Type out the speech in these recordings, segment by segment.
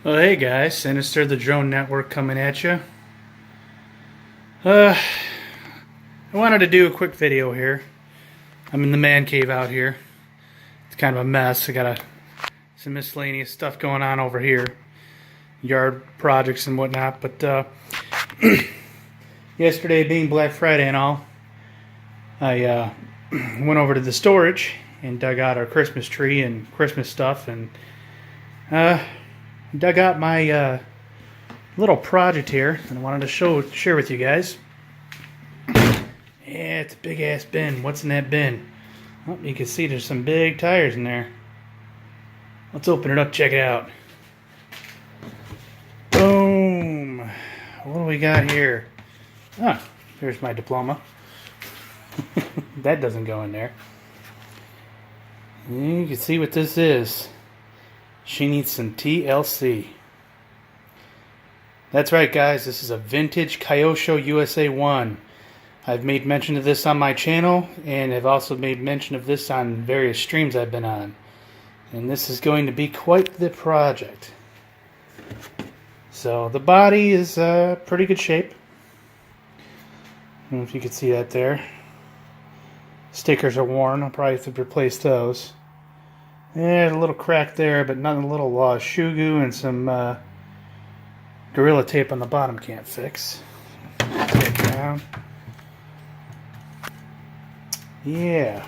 Well, hey guys, Sinister the Drone Network coming at you. I wanted to do a quick video here. I'm in the man cave out here. It's kind of a mess. I got some miscellaneous stuff going on over here, yard projects and whatnot. But yesterday, being Black Friday and all, I went over to the storage and dug out our Christmas tree and Christmas stuff, and dug out my little project here, and I wanted to share with you guys. Yeah, it's a big ass bin. What's in that bin? Oh, you can see there's some big tires in there. Let's open it up, check it out. Boom! What do we got here? Ah, there's my diploma. That doesn't go in there. You can see what this is. She needs some TLC. That's right, guys. This is a vintage Kyosho USA1. I've made mention of this on my channel, and I've also made mention of this on various streams I've been on. And this is going to be quite the project. So the body is pretty good shape. I don't know if you can see that there. Stickers are worn. I'll probably have to replace those. Yeah, a little crack there, but nothing. A little shugu and some Gorilla Tape on the bottom can't fix. Take it down. Yeah.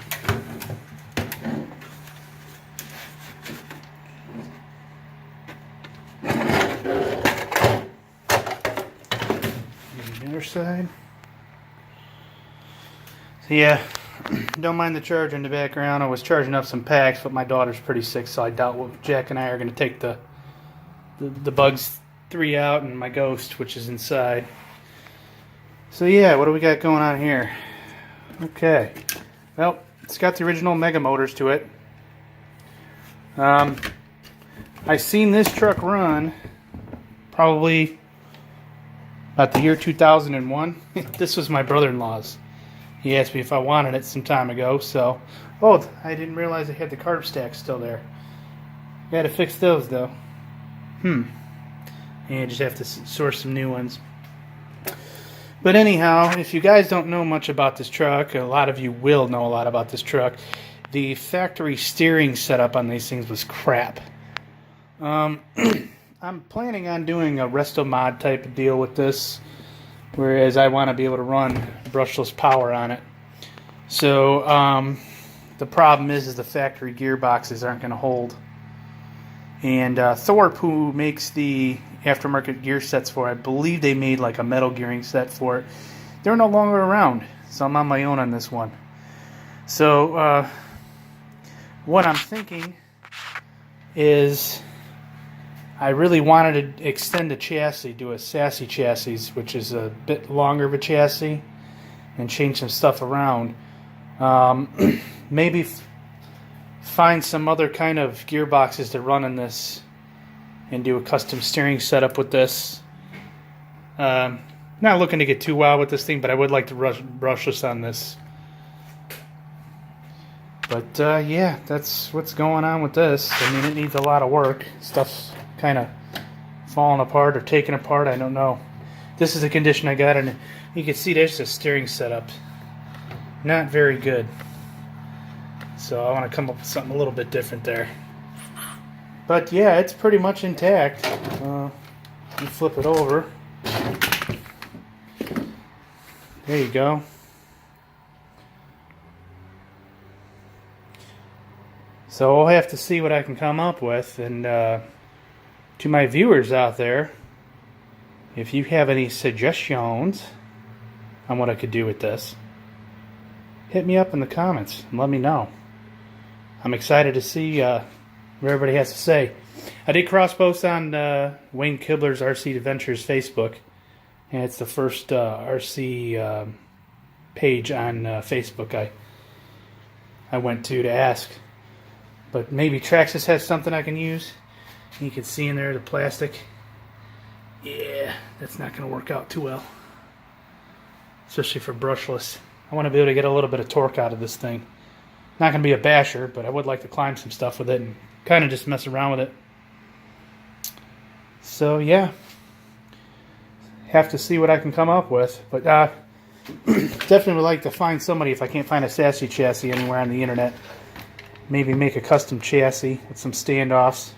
The other side. So yeah. Don't mind the charger in the background. I was charging up some packs, but my daughter's pretty sick, so I doubt Jack and I are going to take the Bugs 3 out and my Ghost, which is inside. So yeah, what do we got going on here? Okay. Well, it's got the original Mega motors to it. I seen this truck run probably about the year 2001. This was my brother-in-law's. He asked me if I wanted it some time ago, so... Oh, I didn't realize I had the carb stacks still there. Gotta fix those, though. And just have to source some new ones. But anyhow, if you guys don't know much about this truck, a lot of you will know a lot about this truck. The factory steering setup on these things was crap. I'm planning on doing a resto mod type of deal with this, whereas I want to be able to run brushless power on it. So the problem is the factory gearboxes aren't going to hold. And Thorpe, who makes the aftermarket gear sets for it, I believe they made like a metal gearing set for it. They're no longer around, so I'm on my own on this one. So what I'm thinking is I really wanted to extend the chassis, do a sassy chassis, which is a bit longer of a chassis, and change some stuff around. Maybe find some other kind of gearboxes to run in this and do a custom steering setup with this. Not looking to get too wild with this thing, but I would like to brushless on this. But yeah, that's what's going on with this. I mean, it needs a lot of work. Stuff's kind of falling apart or taken apart. I don't know. This is the condition I got, and you can see there's a steering setup. Not very good. So I want to come up with something a little bit different there. But yeah, it's pretty much intact. You flip it over. There you go. So I'll have to see what I can come up with. And to my viewers out there, if you have any suggestions on what I could do with this, hit me up in the comments and let me know. I'm excited to see what everybody has to say. I did cross post on Wayne Kibler's RC Adventures Facebook, and it's the first RC page on Facebook I went to ask. But maybe Traxxas has something I can use. You can see in there the plastic. Yeah, that's not going to work out too well, especially for brushless. I want to be able to get a little bit of torque out of this thing. Not going to be a basher, but I would like to climb some stuff with it and kind of just mess around with it. So yeah, have to see what I can come up with. But definitely would like to find somebody, if I can't find a Sassy chassis anywhere on the internet, maybe make a custom chassis with some standoffs.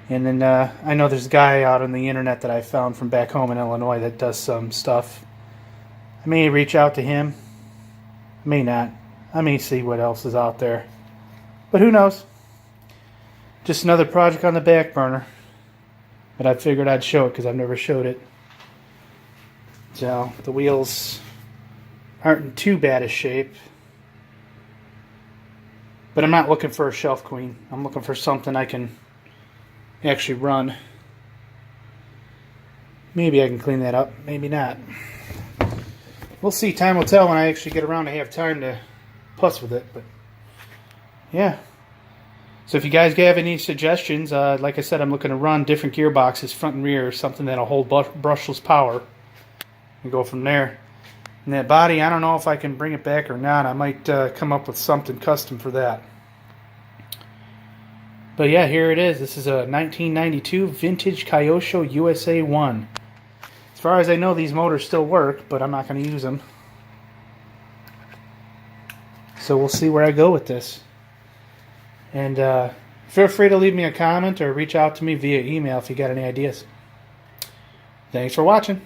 And then I know there's a guy out on the internet that I found from back home in Illinois that does some stuff. I may reach out to him. I may not. I may see what else is out there. But who knows? Just another project on the back burner. But I figured I'd show it because I've never showed it. So the wheels aren't in too bad a shape. But I'm not looking for a shelf queen. I'm looking for something I can actually run. Maybe I can clean that up. Maybe not. We'll see. Time will tell when I actually get around to have time to puss with it. But yeah. So if you guys have any suggestions, like I said, I'm looking to run different gearboxes, front and rear, something that'll hold brushless power, and go from there. And that body, I don't know if I can bring it back or not. I might come up with something custom for that. But yeah, here it is. This is a 1992 vintage Kyosho USA1. As far as I know, these motors still work, but I'm not going to use them. So we'll see where I go with this. And feel free to leave me a comment or reach out to me via email if you got any ideas. Thanks for watching.